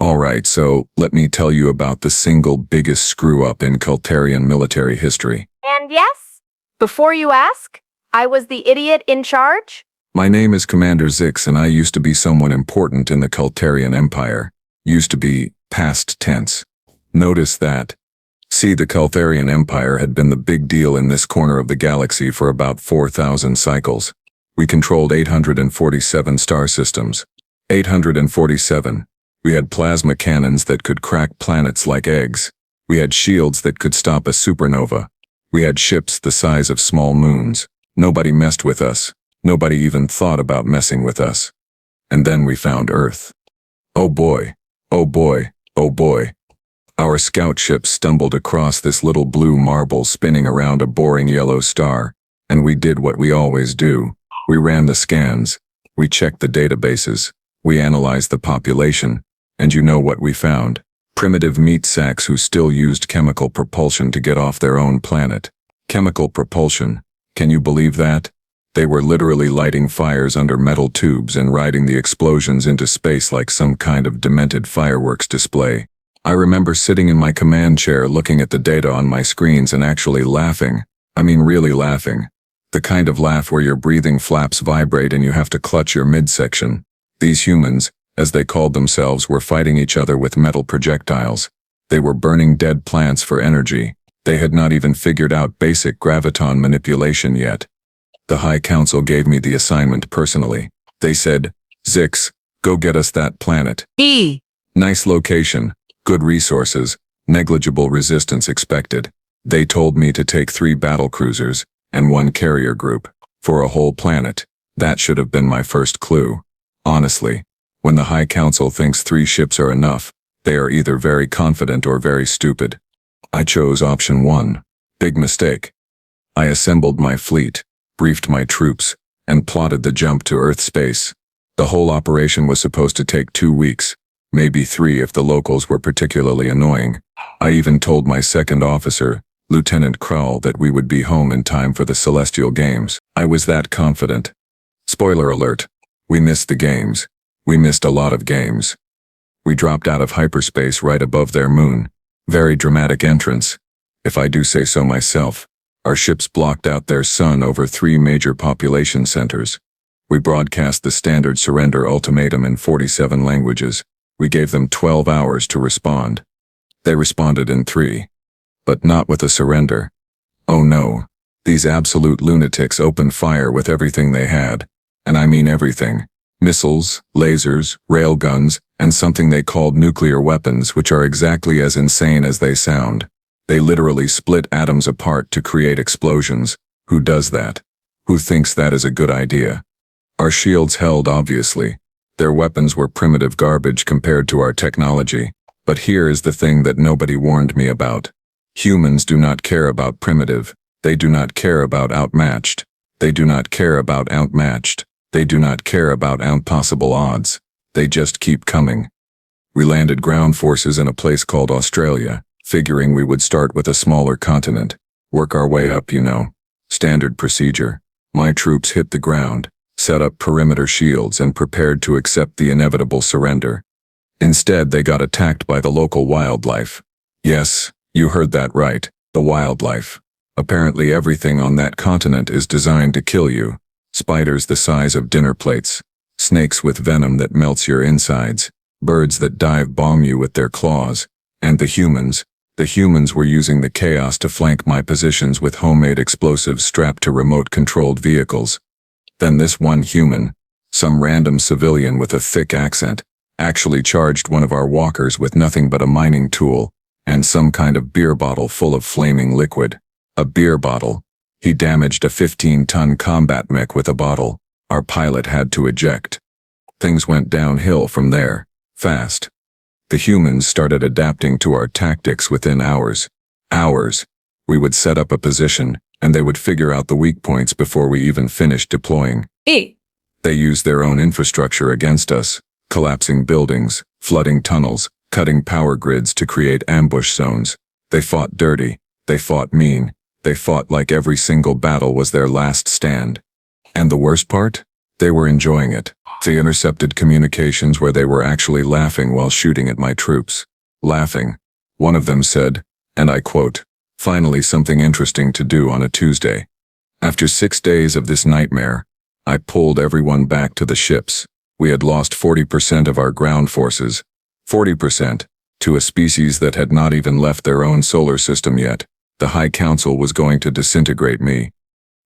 Alright, so let me tell you about the single biggest screw-up in Kaltharian military history. And yes, before you ask, I was the idiot in charge? My name is Commander Zyx, and I used to be someone important in the Kaltharian Empire. Used to be past tense. Notice that. See, the Kaltharian Empire had been the big deal in this corner of the galaxy for about 4,000 cycles. We controlled 847 star systems. 847. We had plasma cannons that could crack planets like eggs. We had shields that could stop a supernova. We had ships the size of small moons. Nobody messed with us. Nobody even thought about messing with us. And then we found Earth. Oh boy. Oh boy. Oh boy. Our scout ship stumbled across this little blue marble spinning around a boring yellow star, and we did what we always do. We ran the scans. We checked the databases. We analyzed the population. And you know what we found? Primitive meat sacks who still used chemical propulsion to get off their own planet. Chemical propulsion. Can you believe that? They were literally lighting fires under metal tubes and riding the explosions into space like some kind of demented fireworks display. I remember sitting in my command chair looking at the data on my screens and actually laughing. I mean really laughing. The kind of laugh where your breathing flaps vibrate and you have to clutch your midsection. These humans, as they called themselves, were fighting each other with metal projectiles. They were burning dead plants for energy. They had not even figured out basic graviton manipulation yet. The High Council gave me the assignment personally. They said, "Zyx, go get us that planet. Nice location, good resources, negligible resistance expected." They told me to take 3 battle cruisers and 1 carrier group for a whole planet. That should have been my first clue. Honestly, when the High Council thinks 3 ships are enough, they are either very confident or very stupid. I chose option 1. Big mistake. I assembled my fleet, briefed my troops, and plotted the jump to Earth space. The whole operation was supposed to take 2 weeks, maybe 3 if the locals were particularly annoying. I even told my second officer, Lieutenant Krull, that we would be home in time for the Celestial Games. I was that confident. Spoiler alert, we missed the games. We missed a lot of games. We dropped out of hyperspace right above their moon. Very dramatic entrance, if I do say so myself. Our ships blocked out their sun over 3 major population centers. We broadcast the standard surrender ultimatum in 47 languages. We gave them 12 hours to respond. They responded in 3. But not with a surrender. Oh no. These absolute lunatics opened fire with everything they had. And I mean everything. Missiles, lasers, railguns, and something they called nuclear weapons, which are exactly as insane as they sound. They literally split atoms apart to create explosions. Who does that? Who thinks that is a good idea? Our shields held, obviously. Their weapons were primitive garbage compared to our technology. But here is the thing that nobody warned me about. Humans do not care about primitive. They do not care about outmatched. They do not care about outmatched. They do not care about impossible odds. They just keep coming. We landed ground forces in a place called Australia, figuring we would start with a smaller continent, work our way up, you know. Standard procedure. My troops hit the ground, set up perimeter shields, and prepared to accept the inevitable surrender. Instead, they got attacked by the local wildlife. Yes, you heard that right, the wildlife. Apparently everything on that continent is designed to kill you. Spiders the size of dinner plates, snakes with venom that melts your insides, birds that dive bomb you with their claws, and the humans. The humans were using the chaos to flank my positions with homemade explosives strapped to remote-controlled vehicles. Then this one human, some random civilian with a thick accent, actually charged one of our walkers with nothing but a mining tool and some kind of beer bottle full of flaming liquid. A beer bottle. He damaged a 15-ton combat mech with a bottle. Our pilot had to eject. Things went downhill from there, fast. The humans started adapting to our tactics within hours. Hours. We would set up a position, and they would figure out the weak points before we even finished deploying. They used their own infrastructure against us, collapsing buildings, flooding tunnels, cutting power grids to create ambush zones. They fought dirty. They fought mean. They fought like every single battle was their last stand. And the worst part? They were enjoying it. They intercepted communications where they were actually laughing while shooting at my troops. Laughing. One of them said, and I quote, "Finally something interesting to do on a Tuesday." After 6 days of this nightmare, I pulled everyone back to the ships. We had lost 40% of our ground forces, 40%, to a species that had not even left their own solar system yet. The High Council was going to disintegrate me.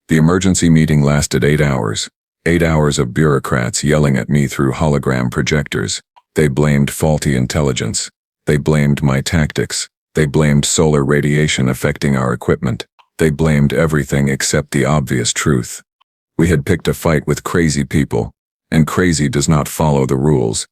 The emergency meeting lasted 8 hours. 8 hours of bureaucrats yelling at me through hologram projectors. They blamed faulty intelligence. They blamed my tactics. They blamed solar radiation affecting our equipment. They blamed everything except the obvious truth. We had picked a fight with crazy people, and crazy does not follow the rules.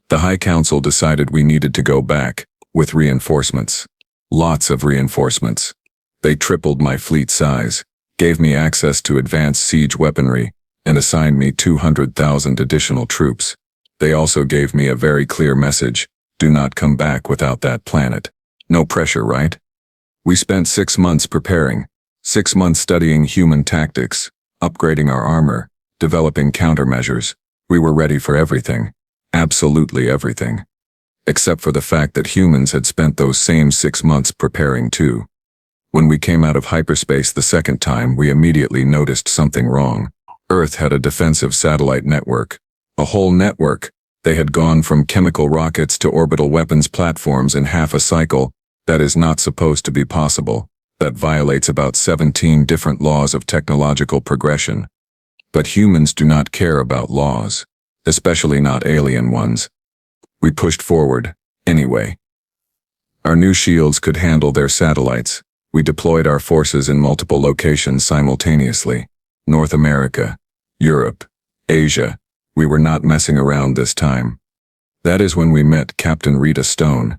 The High Council decided we needed to go back, with reinforcements. Lots of reinforcements. They tripled my fleet size, gave me access to advanced siege weaponry, and assigned me 200,000 additional troops. They also gave me a very clear message: do not come back without that planet. No pressure, right? We spent 6 months preparing, 6 months studying human tactics, upgrading our armor, developing countermeasures. We were ready for everything. Absolutely everything. Except for the fact that humans had spent those same 6 months preparing too. When we came out of hyperspace the second time, we immediately noticed something wrong. Earth had a defensive satellite network. A whole network. They had gone from chemical rockets to orbital weapons platforms in half a cycle. That is not supposed to be possible. That violates about 17 different laws of technological progression. But humans do not care about laws, especially not alien ones. We pushed forward, anyway. Our new shields could handle their satellites. We deployed our forces in multiple locations simultaneously. North America, Europe, Asia. We were not messing around this time. That is when we met Captain Rita Stone.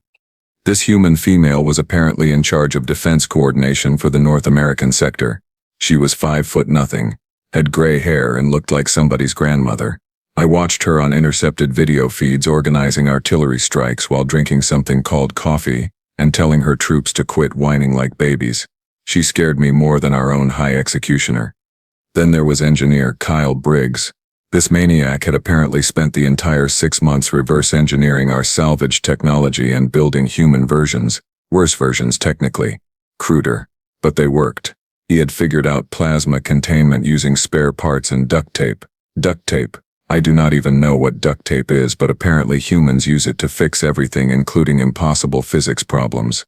This human female was apparently in charge of defense coordination for the North American sector. She was 5'0", had gray hair and looked like somebody's grandmother. I watched her on intercepted video feeds organizing artillery strikes while drinking something called coffee and telling her troops to quit whining like babies. She scared me more than our own high executioner. Then there was engineer Kyle Briggs. This maniac had apparently spent the entire 6 months reverse engineering our salvage technology and building human versions, worse versions technically, cruder, but they worked. He had figured out plasma containment using spare parts and duct tape. Duct tape. I do not even know what duct tape is, but apparently humans use it to fix everything, including impossible physics problems.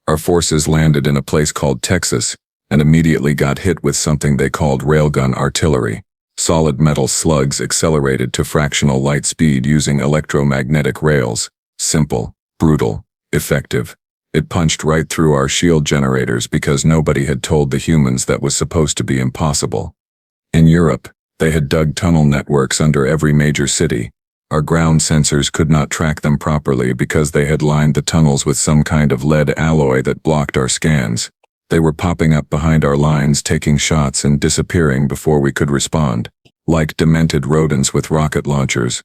Our forces landed in a place called Texas and immediately got hit with something they called railgun artillery. Solid metal slugs accelerated to fractional light speed using electromagnetic rails. Simple, brutal, effective. It punched right through our shield generators because nobody had told the humans that was supposed to be impossible. In Europe, they had dug tunnel networks under every major city. Our ground sensors could not track them properly because they had lined the tunnels with some kind of lead alloy that blocked our scans. They were popping up behind our lines, taking shots and disappearing before we could respond, like demented rodents with rocket launchers.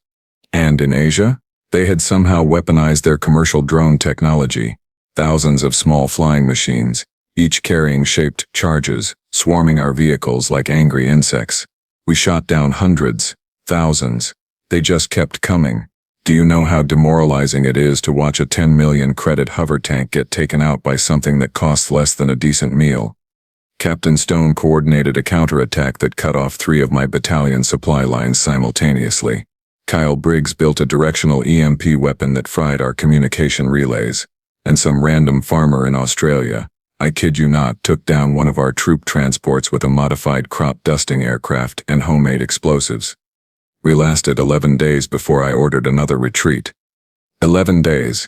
And in Asia, they had somehow weaponized their commercial drone technology. Thousands of small flying machines, each carrying shaped charges, swarming our vehicles like angry insects. We shot down hundreds, thousands. They just kept coming. Do you know how demoralizing it is to watch a 10 million credit hover tank get taken out by something that costs less than a decent meal? Captain Stone coordinated a counterattack that cut off 3 of my battalion supply lines simultaneously. Kyle Briggs built a directional EMP weapon that fried our communication relays. And some random farmer in Australia, I kid you not, took down one of our troop transports with a modified crop dusting aircraft and homemade explosives. We lasted 11 days before I ordered another retreat. 11 days.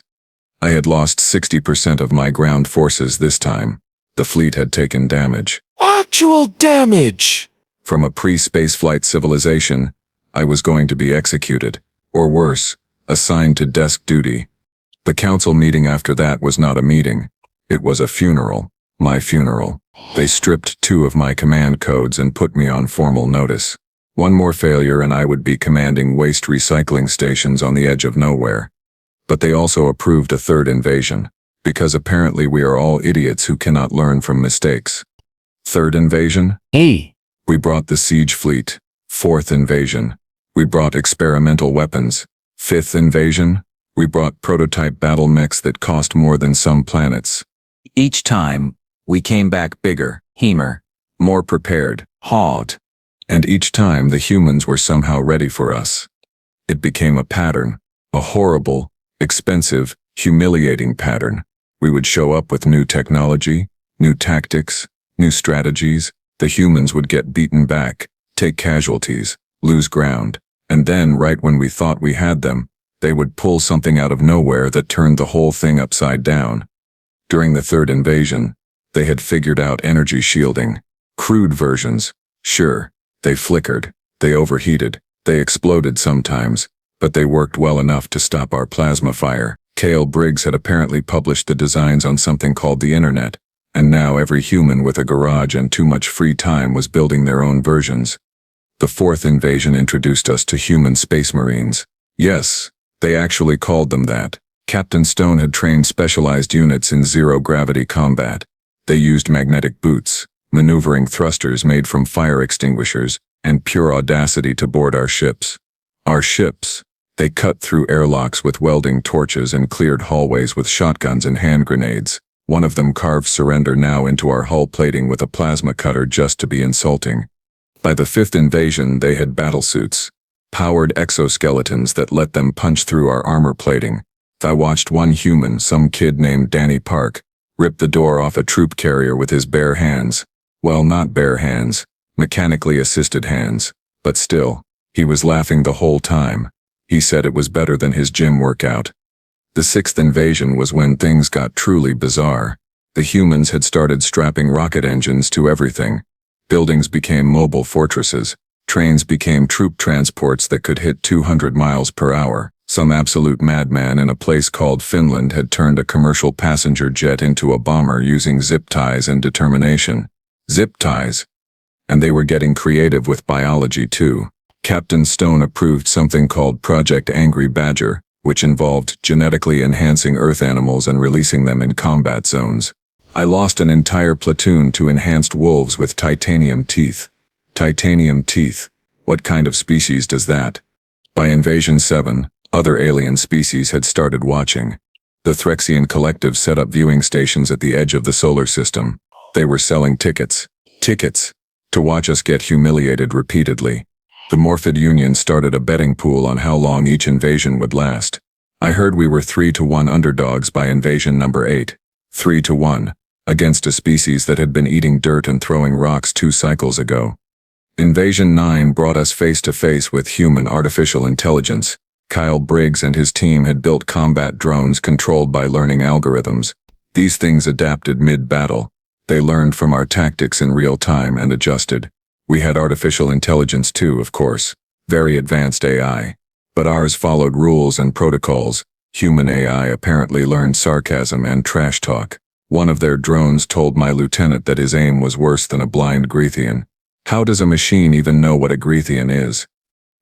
I had lost 60% of my ground forces this time. The fleet had taken damage. Actual damage! From a pre-spaceflight civilization, I was going to be executed, or worse, assigned to desk duty. The council meeting after that was not a meeting. It was a funeral. My funeral. They stripped 2 of my command codes and put me on formal notice. One more failure and I would be commanding waste recycling stations on the edge of nowhere. But they also approved a 3rd invasion, because apparently we are all idiots who cannot learn from mistakes. 3rd invasion? Hey! We brought the siege fleet, Fourth invasion. We brought experimental weapons. Fifth invasion. We brought prototype battle mechs that cost more than some planets. Each time, we came back bigger, heamer, More prepared. hard. And each time the humans were somehow ready for us. It became a pattern. A horrible, expensive, humiliating pattern. We would show up with new technology, new tactics, new strategies. The humans would get beaten back, take casualties, lose ground, and then right when we thought we had them, they would pull something out of nowhere that turned the whole thing upside down. During the third invasion, they had figured out energy shielding. Crude versions. Sure, they flickered, they overheated, they exploded sometimes, but they worked well enough to stop our plasma fire. Kyle Briggs had apparently published the designs on something called the Internet, and now every human with a garage and too much free time was building their own versions. The fourth invasion introduced us to human space marines. Yes, they actually called them that. Captain Stone had trained specialized units in zero-gravity combat. They used magnetic boots, maneuvering thrusters made from fire extinguishers, and pure audacity to board our ships. Our ships. They cut through airlocks with welding torches and cleared hallways with shotguns and hand grenades. One of them carved surrender now into our hull plating with a plasma cutter just to be insulting. By the fifth invasion, they had battlesuits, powered exoskeletons that let them punch through our armor plating. I watched one human, some kid named Danny Park, rip the door off a troop carrier with his bare hands. Well, not bare hands, mechanically assisted hands, but still, he was laughing the whole time. He said it was better than his gym workout. The sixth invasion was when things got truly bizarre. The humans had started strapping rocket engines to everything. Buildings became mobile fortresses. Trains became troop transports that could hit 200 miles per hour. Some absolute madman in a place called Finland had turned a commercial passenger jet into a bomber using zip ties and determination. Zip ties. And they were getting creative with biology too. Captain Stone approved something called Project Angry Badger, which involved genetically enhancing Earth animals and releasing them in combat zones. I lost an entire platoon to enhanced wolves with titanium teeth. Titanium teeth. What kind of species does that? By Invasion 7, other alien species had started watching. The Threxian collective set up viewing stations at the edge of the solar system. They were selling tickets. Tickets. To watch us get humiliated repeatedly. The Morphid Union started a betting pool on how long each invasion would last. I heard we were 3-1 underdogs by invasion number 8. 3-1. Against a species that had been eating dirt and throwing rocks 2 cycles ago. Invasion 9 brought us face to face with human artificial intelligence. Kyle Briggs and his team had built combat drones controlled by learning algorithms. These things adapted mid-battle. They learned from our tactics in real time and adjusted. We had artificial intelligence too, of course. Very advanced AI. But ours followed rules and protocols. Human AI apparently learned sarcasm and trash talk. One of their drones told my lieutenant that his aim was worse than a blind Grethian. How does a machine even know what a Grethian is?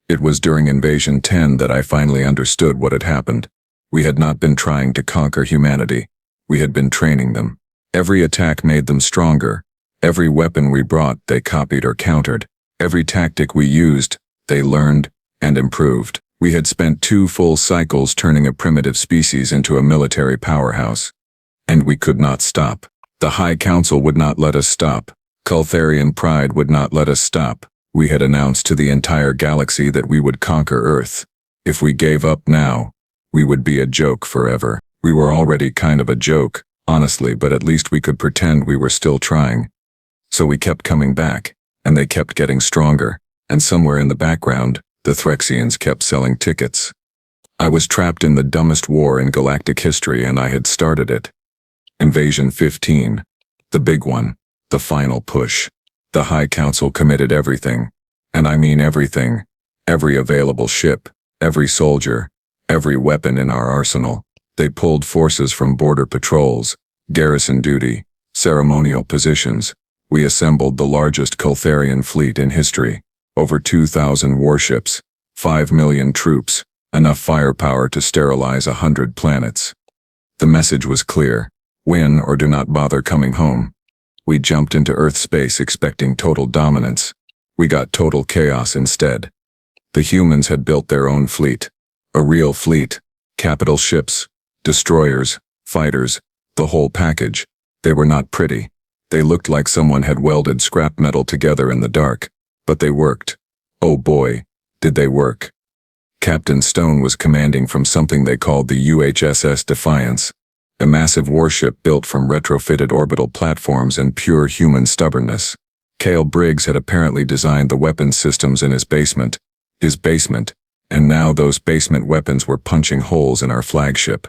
It was during Invasion 10 that I finally understood what had happened. We had not been trying to conquer humanity. We had been training them. Every attack made them stronger. Every weapon we brought, they copied or countered. Every tactic we used, they learned and improved. We had spent 2 full cycles turning a primitive species into a military powerhouse. And we could not stop. The High Council would not let us stop. Kaltharian pride would not let us stop. We had announced to the entire galaxy that we would conquer Earth. If we gave up now, we would be a joke forever. We were already kind of a joke, honestly, but at least we could pretend we were still trying. So we kept coming back, and they kept getting stronger, and somewhere in the background, the Threxians kept selling tickets. I was trapped in the dumbest war in galactic history and I had started it. Invasion 15. The big one. The final push. The High Council committed everything. And I mean everything. Every available ship, every soldier, every weapon in our arsenal. They pulled forces from border patrols, garrison duty, ceremonial positions. We assembled the largest Kaltharian fleet in history. Over 2,000 warships, 5 million troops, enough firepower to sterilize 100 planets. The message was clear. Win or do not bother coming home. We jumped into Earth space expecting total dominance. We got total chaos instead. The humans had built their own fleet. A real fleet. Capital ships, destroyers, fighters, the whole package. They were not pretty. They looked like someone had welded scrap metal together in the dark. But they worked. Oh boy, did they work. Captain Stone was commanding from something they called the UHSS Defiance, a massive warship built from retrofitted orbital platforms and pure human stubbornness. Kyle Briggs had apparently designed the weapons systems in his basement, and now those basement weapons were punching holes in our flagship.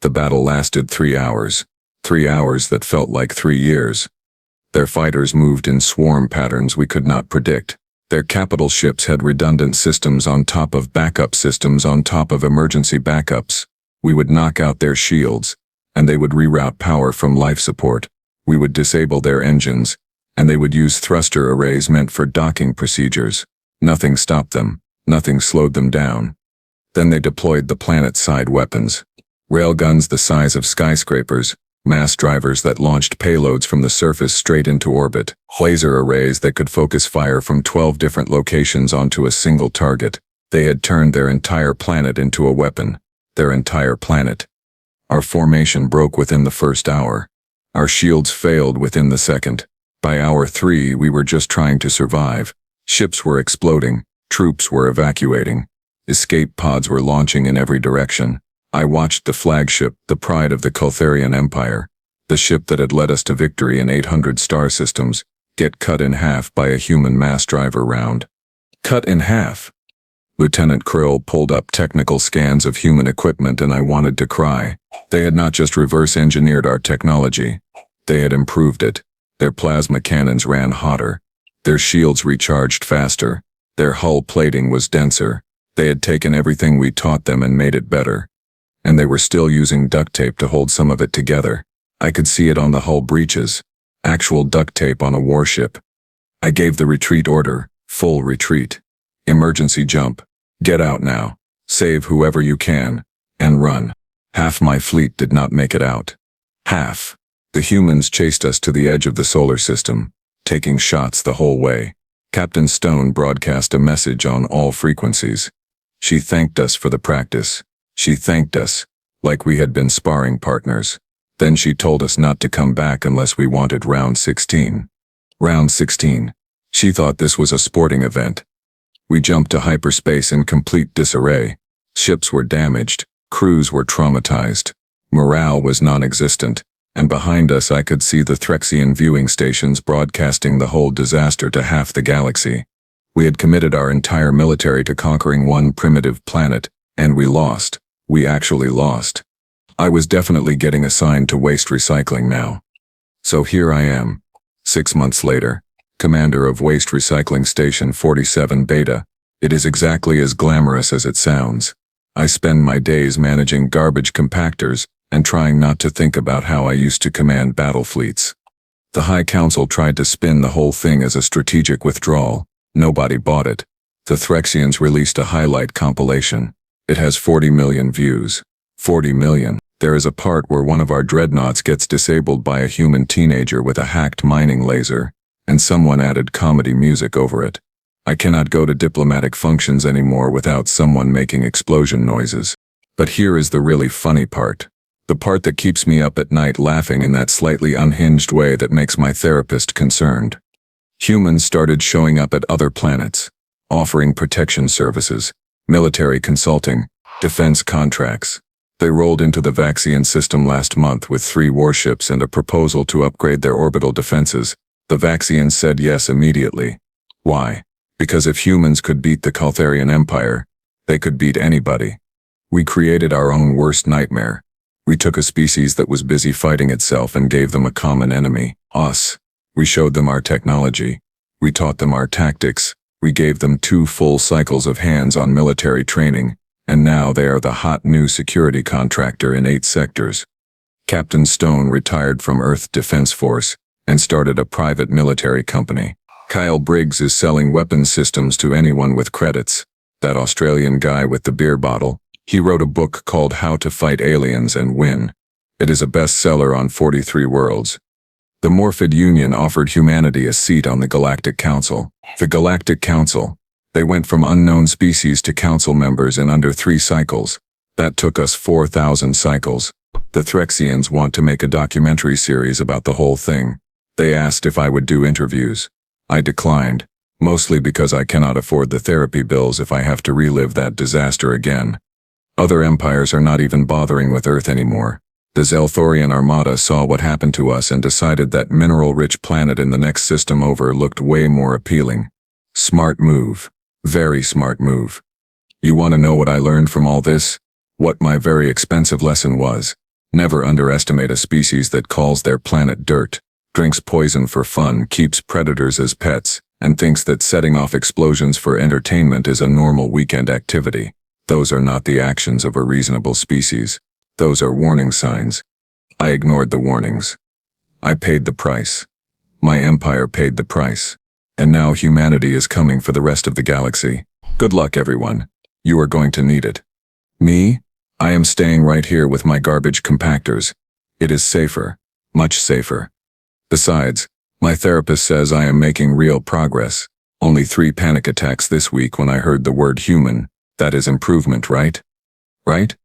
The battle lasted 3 hours. 3 hours that felt like 3 years. Their fighters moved in swarm patterns we could not predict. Their capital ships had redundant systems on top of backup systems on top of emergency backups. We would knock out their shields, and they would reroute power from life support. We would disable their engines, and they would use thruster arrays meant for docking procedures. Nothing stopped them. Nothing slowed them down. Then they deployed the planet-side weapons. Railguns the size of skyscrapers, mass drivers that launched payloads from the surface straight into orbit, laser arrays that could focus fire from 12 different locations onto a single target. They had turned their entire planet into a weapon. Their entire planet. Our formation broke within the first hour. Our shields failed within the second. By hour 3, we were just trying to survive. Ships were exploding. Troops were evacuating. Escape pods were launching in every direction. I watched the flagship, the pride of the Kaltharian Empire, the ship that had led us to victory in 800 star systems, get cut in half by a human mass driver round. Cut in half. Lieutenant Krill pulled up technical scans of human equipment and I wanted to cry. They had not just reverse-engineered our technology. They had improved it. Their plasma cannons ran hotter. Their shields recharged faster. Their hull plating was denser. They had taken everything we taught them and made it better. And they were still using duct tape to hold some of it together. I could see it on the hull breaches. Actual duct tape on a warship. I gave the retreat order. Full retreat. Emergency jump. Get out now. Save whoever you can. And run. Half my fleet did not make it out. Half. The humans chased us to the edge of the solar system, taking shots the whole way. Captain Stone broadcast a message on all frequencies. She thanked us for the practice. She thanked us, like we had been sparring partners. Then she told us not to come back unless we wanted round 16. Round 16. She thought this was a sporting event. We jumped to hyperspace in complete disarray. Ships were damaged, crews were traumatized. Morale was non-existent, and behind us I could see the Threxian viewing stations broadcasting the whole disaster to half the galaxy. We had committed our entire military to conquering one primitive planet, and we lost. We actually lost. I was definitely getting assigned to waste recycling now. So here I am, 6 months later, commander of Waste Recycling Station 47 Beta. It is exactly as glamorous as it sounds. I spend my days managing garbage compactors and trying not to think about how I used to command battle fleets. The High Council tried to spin the whole thing as a strategic withdrawal. Nobody bought it. The Threxians released a highlight compilation. It has 40 million views. 40 million. There is a part where one of our dreadnoughts gets disabled by a human teenager with a hacked mining laser, and someone added comedy music over it. I cannot go to diplomatic functions anymore without someone making explosion noises. But here is the really funny part. The part that keeps me up at night laughing in that slightly unhinged way that makes my therapist concerned. Humans started showing up at other planets, offering protection services, military consulting, defense contracts. They rolled into the Vaxian system last month with 3 warships and a proposal to upgrade their orbital defenses. The Vaxians said yes immediately. Why? Because if humans could beat the Kaltharian Empire, they could beat anybody. We created our own worst nightmare. We took a species that was busy fighting itself and gave them a common enemy, us. We showed them our technology. We taught them our tactics. We gave them 2 full cycles of hands-on military training, and now they are the hot new security contractor in 8 sectors. Captain Stone retired from Earth Defense Force and started a private military company. Kyle Briggs is selling weapons systems to anyone with credits. That Australian guy with the beer bottle, he wrote a book called How to Fight Aliens and Win. It is a bestseller on 43 worlds. The Morphid Union offered humanity a seat on the Galactic Council. The Galactic Council. They went from unknown species to council members in under 3 cycles. That took us 4,000 cycles. The Threxians want to make a documentary series about the whole thing. They asked if I would do interviews. I declined, mostly because I cannot afford the therapy bills if I have to relive that disaster again. Other empires are not even bothering with Earth anymore. The Zelthorian Armada saw what happened to us and decided that mineral-rich planet in the next system over looked way more appealing. Smart move. Very smart move. You want to know what I learned from all this? What my very expensive lesson was? Never underestimate a species that calls their planet dirt, drinks poison for fun, keeps predators as pets, and thinks that setting off explosions for entertainment is a normal weekend activity. Those are not the actions of a reasonable species. Those are warning signs. I ignored the warnings. I paid the price. My empire paid the price. And now humanity is coming for the rest of the galaxy. Good luck, everyone. You are going to need it. Me? I am staying right here with my garbage compactors. It is safer. Much safer. Besides, my therapist says I am making real progress. Only 3 panic attacks this week when I heard the word human. That is improvement, right? Right?